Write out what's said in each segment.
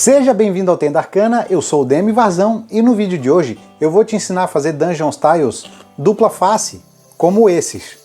Seja bem-vindo ao Tenda Arcana, eu sou o Demi Varzão e no vídeo de hoje eu vou te ensinar a fazer Dungeon Tiles dupla face, como esses.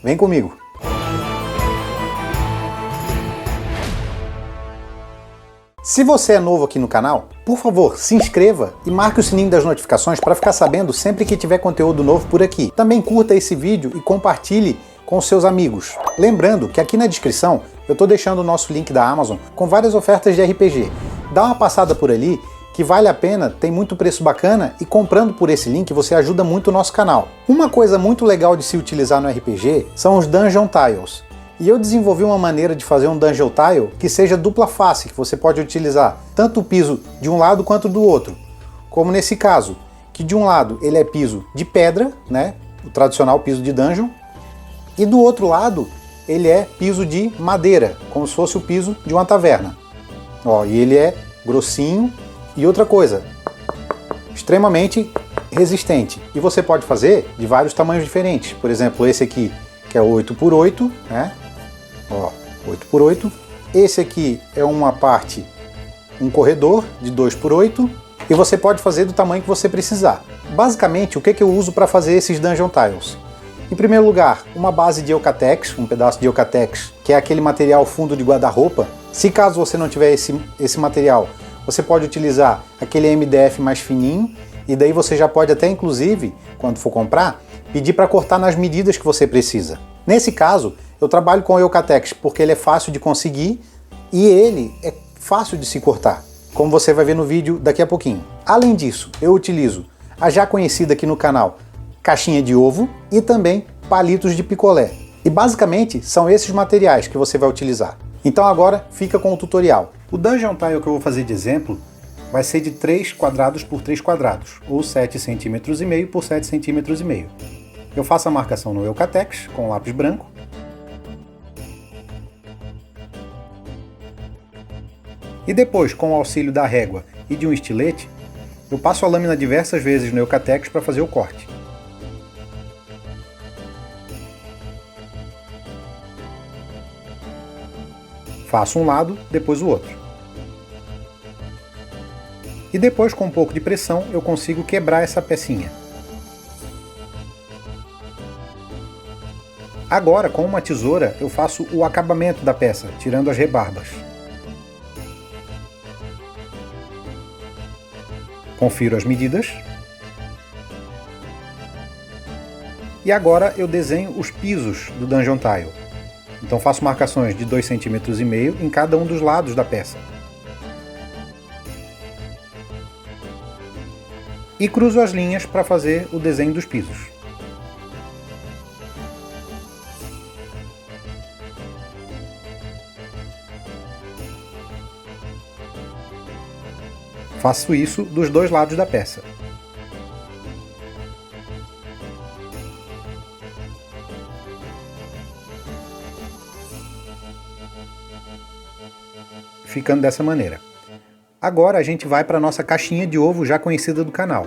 Vem comigo! Se você é novo aqui no canal, por favor, se inscreva e marque o sininho das notificações para ficar sabendo sempre que tiver conteúdo novo por aqui. Também curta esse vídeo e compartilhe com seus amigos. Lembrando que aqui na descrição eu estou deixando o nosso link da Amazon com várias ofertas de RPG. Dá uma passada por ali, que vale a pena, tem muito preço bacana e comprando por esse link você ajuda muito o nosso canal. Uma coisa muito legal de se utilizar no RPG são os Dungeon Tiles. E eu desenvolvi uma maneira de fazer um Dungeon Tile que seja dupla face, que você pode utilizar tanto o piso de um lado quanto do outro. Como nesse caso, que de um lado ele é piso de pedra, né, o tradicional piso de dungeon, e do outro lado ele é piso de madeira, como se fosse o piso de uma taverna. Ó, e ele é grossinho e outra coisa, extremamente resistente. E você pode fazer de vários tamanhos diferentes. Por exemplo, esse aqui que é 8x8, né? Ó, 8x8. Esse aqui é uma parte, um corredor de 2x8. E você pode fazer do tamanho que você precisar. Basicamente, o que eu uso para fazer esses Dungeon Tiles? Em primeiro lugar, uma base de Eucatex, um pedaço de Eucatex, que é aquele material fundo de guarda-roupa. Se caso você não tiver esse material, você pode utilizar aquele MDF mais fininho, e daí você já pode até, inclusive, quando for comprar, pedir para cortar nas medidas que você precisa. Nesse caso, eu trabalho com o Eucatex porque ele é fácil de conseguir e ele é fácil de se cortar, como você vai ver no vídeo daqui a pouquinho. Além disso, eu utilizo a já conhecida aqui no canal caixinha de ovo e também palitos de picolé. E basicamente são esses materiais que você vai utilizar. Então agora fica com o tutorial. O Dungeon Tile que eu vou fazer de exemplo vai ser de 3 quadrados por 3 quadrados, ou 7,5 cm por 7,5 cm. Eu faço a marcação no Eucatex com lápis branco. E depois, com o auxílio da régua e de um estilete, eu passo a lâmina diversas vezes no Eucatex para fazer o corte. Faço um lado, depois o outro. E depois, com um pouco de pressão, eu consigo quebrar essa pecinha. Agora, com uma tesoura, eu faço o acabamento da peça, tirando as rebarbas. Confiro as medidas. E agora eu desenho os pisos do Dungeon Tile. Então faço marcações de 2,5 cm em cada um dos lados da peça. E cruzo as linhas para fazer o desenho dos pisos. Faço isso dos dois lados da peça. Ficando dessa maneira. Agora a gente vai para a nossa caixinha de ovo já conhecida do canal.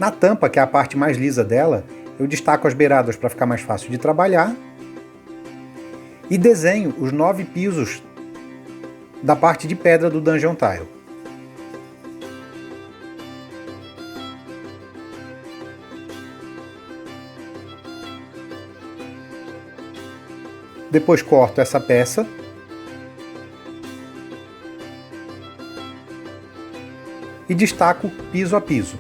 Na tampa, que é a parte mais lisa dela, eu destaco as beiradas para ficar mais fácil de trabalhar e desenho os 9 pisos da parte de pedra do Dungeon Tile. Depois corto essa peça e destaco piso a piso.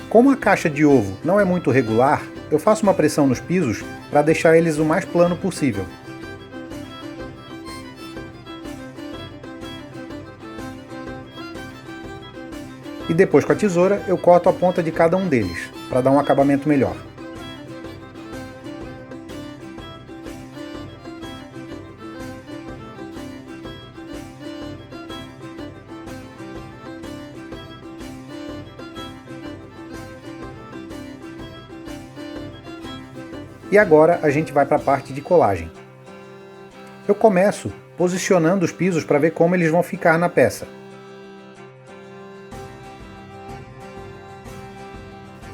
Como a caixa de ovo não é muito regular, eu faço uma pressão nos pisos para deixar eles o mais plano possível. E depois com a tesoura eu corto a ponta de cada um deles, para dar um acabamento melhor. E agora a gente vai para a parte de colagem. Eu começo posicionando os pisos para ver como eles vão ficar na peça.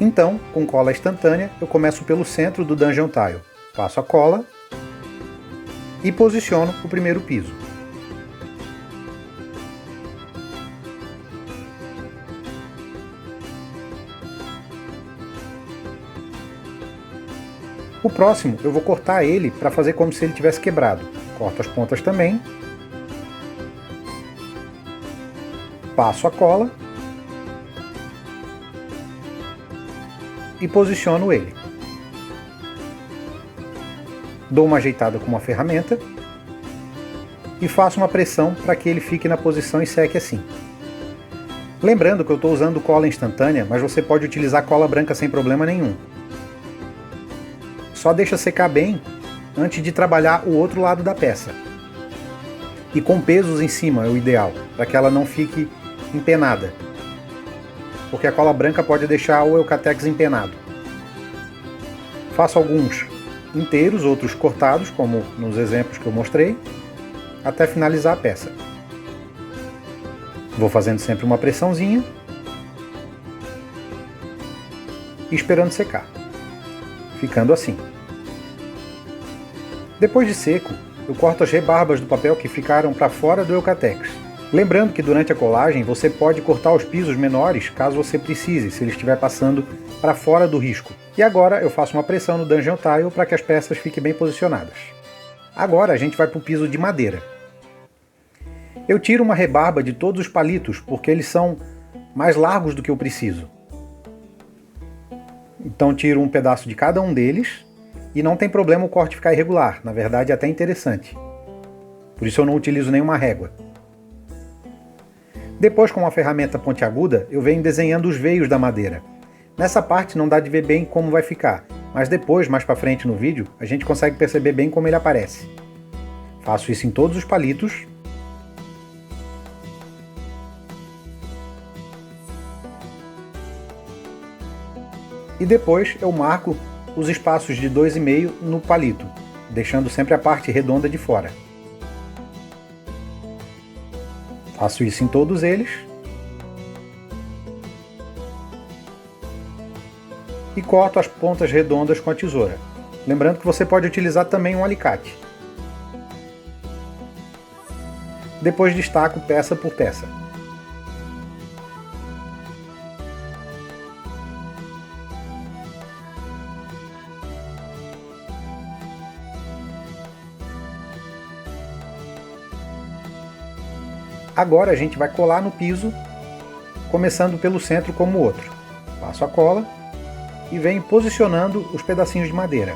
Então, com cola instantânea, eu começo pelo centro do Dungeon Tile. Passo a cola e posiciono o primeiro piso. O próximo eu vou cortar ele para fazer como se ele tivesse quebrado. Corto as pontas também. Passo a cola e posiciono ele. Dou uma ajeitada com uma ferramenta e faço uma pressão para que ele fique na posição e seque assim. Lembrando que eu estou usando cola instantânea, mas você pode utilizar cola branca sem problema nenhum. Só deixa secar bem antes de trabalhar o outro lado da peça. E com pesos em cima é o ideal, para que ela não fique empenada. Porque a cola branca pode deixar o Eucatex empenado. Faço alguns inteiros, outros cortados, como nos exemplos que eu mostrei, até finalizar a peça. Vou fazendo sempre uma pressãozinha e esperando secar, ficando assim. Depois de seco, eu corto as rebarbas do papel que ficaram para fora do Eucatex. Lembrando que durante a colagem você pode cortar os pisos menores caso você precise, se ele estiver passando para fora do risco. E agora eu faço uma pressão no Dungeon Tile para que as peças fiquem bem posicionadas. Agora a gente vai para o piso de madeira. Eu tiro uma rebarba de todos os palitos porque eles são mais largos do que eu preciso. Então tiro um pedaço de cada um deles e não tem problema o corte ficar irregular, na verdade é até interessante. Por isso eu não utilizo nenhuma régua. Depois, com uma ferramenta pontiaguda, eu venho desenhando os veios da madeira. Nessa parte não dá de ver bem como vai ficar, mas depois, mais para frente no vídeo, a gente consegue perceber bem como ele aparece. Faço isso em todos os palitos. E depois eu marco os espaços de 2,5 no palito, deixando sempre a parte redonda de fora. Faço isso em todos eles. E corto as pontas redondas com a tesoura. Lembrando que você pode utilizar também um alicate. Depois destaco peça por peça. Agora a gente vai colar no piso, começando pelo centro como o outro. Passo a cola e venho posicionando os pedacinhos de madeira.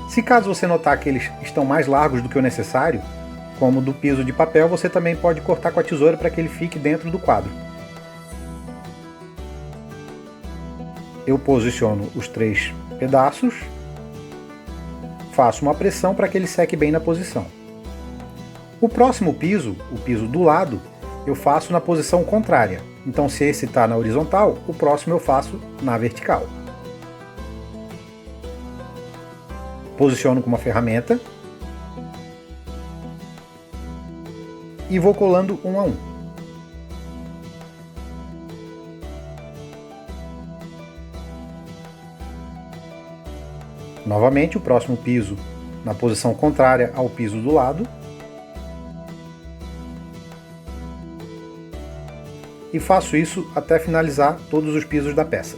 Se caso você notar que eles estão mais largos do que o necessário, como do piso de papel, você também pode cortar com a tesoura para que ele fique dentro do quadro. Eu posiciono os 3 pedaços, faço uma pressão para que ele seque bem na posição. O próximo piso, o piso do lado, eu faço na posição contrária. Então, se esse está na horizontal, o próximo eu faço na vertical. Posiciono com uma ferramenta e vou colando um a um. Novamente, o próximo piso na posição contrária ao piso do lado. E faço isso até finalizar todos os pisos da peça.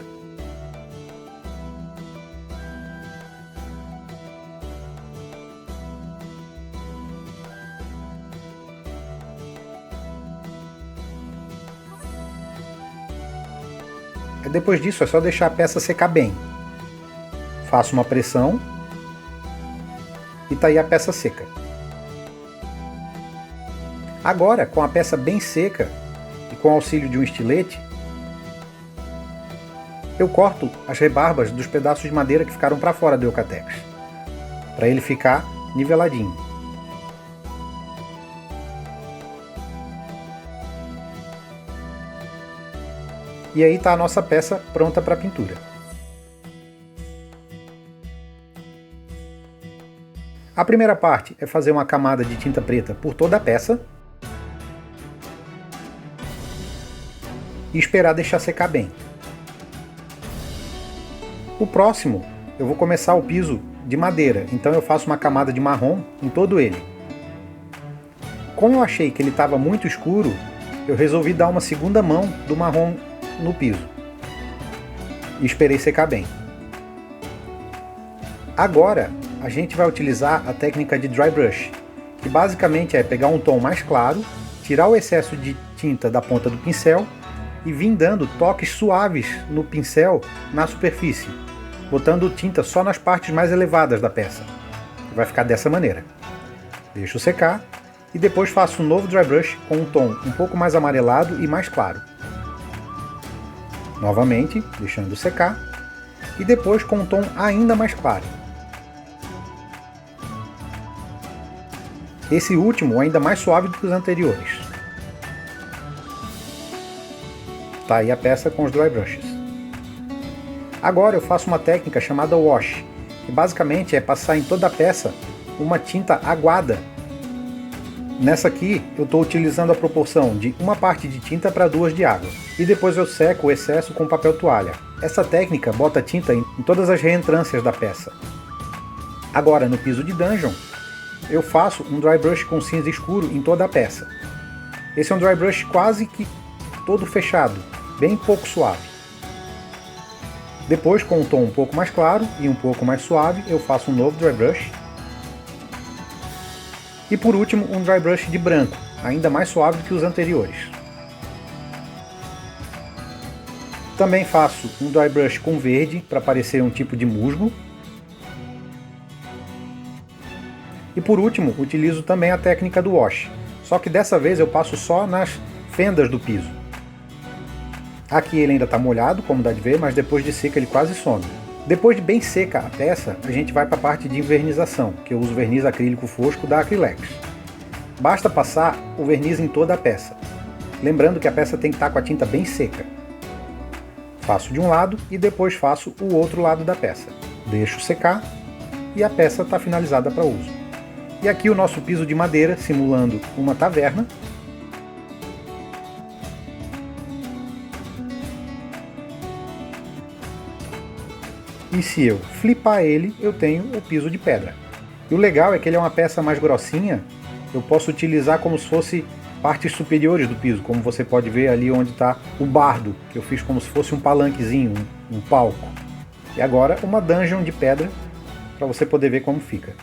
Depois disso é só deixar a peça secar bem. Faço uma pressão e tá aí a peça seca. Agora, com a peça bem seca, e com o auxílio de um estilete, eu corto as rebarbas dos pedaços de madeira que ficaram para fora do Eucatex, para ele ficar niveladinho. E aí está a nossa peça pronta para pintura. A primeira parte é fazer uma camada de tinta preta por toda a peça e esperar deixar secar bem. O próximo, eu vou começar o piso de madeira, então eu faço uma camada de marrom em todo ele. Como eu achei que ele estava muito escuro, eu resolvi dar uma segunda mão do marrom no piso. E esperei secar bem. Agora, a gente vai utilizar a técnica de dry brush, que basicamente é pegar um tom mais claro, tirar o excesso de tinta da ponta do pincel e vir dando toques suaves no pincel na superfície, botando tinta só nas partes mais elevadas da peça. Vai ficar dessa maneira. Deixo secar e depois faço um novo dry brush com um tom um pouco mais amarelado e mais claro. Novamente, deixando secar e depois com um tom ainda mais claro. Esse último ainda mais suave do que os anteriores. Tá aí a peça com os dry brushes. Agora eu faço uma técnica chamada wash, que basicamente é passar em toda a peça uma tinta aguada. Nessa aqui eu estou utilizando a proporção de uma parte de tinta para 2 de água. E depois eu seco o excesso com papel toalha. Essa técnica bota tinta em todas as reentrâncias da peça. Agora no piso de dungeon, eu faço um dry brush com cinza escuro em toda a peça. Esse é um dry brush quase que todo fechado, bem pouco suave. Depois, com um tom um pouco mais claro e um pouco mais suave, eu faço um novo dry brush. E por último, um dry brush de branco, ainda mais suave do que os anteriores. Também faço um dry brush com verde, para parecer um tipo de musgo. E por último, utilizo também a técnica do wash, só que dessa vez eu passo só nas fendas do piso. Aqui ele ainda está molhado, como dá de ver, mas depois de seca ele quase some. Depois de bem seca a peça, a gente vai para a parte de envernização, que eu uso verniz acrílico fosco da Acrylex. Basta passar o verniz em toda a peça, lembrando que a peça tem que estar com a tinta bem seca. Faço de um lado e depois faço o outro lado da peça. Deixo secar e a peça está finalizada para uso. E aqui o nosso piso de madeira, simulando uma taverna. E se eu flipar ele, eu tenho o piso de pedra. E o legal é que ele é uma peça mais grossinha, eu posso utilizar como se fosse partes superiores do piso, como você pode ver ali onde está o bardo, que eu fiz como se fosse um palanquezinho, um palco. E agora uma dungeon de pedra, para você poder ver como fica.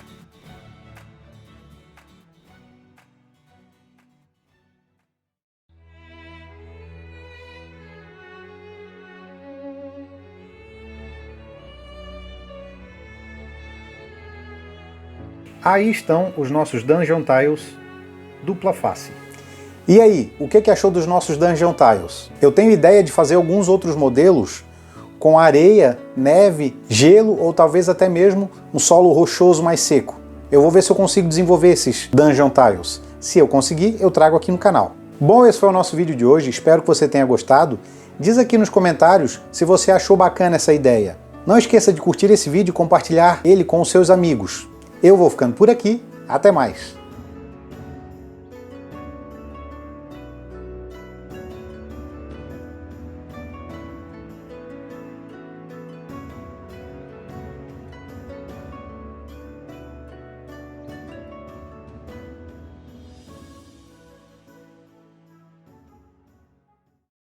Aí estão os nossos Dungeon Tiles dupla face. E aí, o que achou dos nossos Dungeon Tiles? Eu tenho ideia de fazer alguns outros modelos com areia, neve, gelo ou talvez até mesmo um solo rochoso mais seco. Eu vou ver se eu consigo desenvolver esses Dungeon Tiles. Se eu conseguir, eu trago aqui no canal. Bom, esse foi o nosso vídeo de hoje, espero que você tenha gostado. Diz aqui nos comentários se você achou bacana essa ideia. Não esqueça de curtir esse vídeo e compartilhar ele com os seus amigos. Eu vou ficando por aqui, até mais!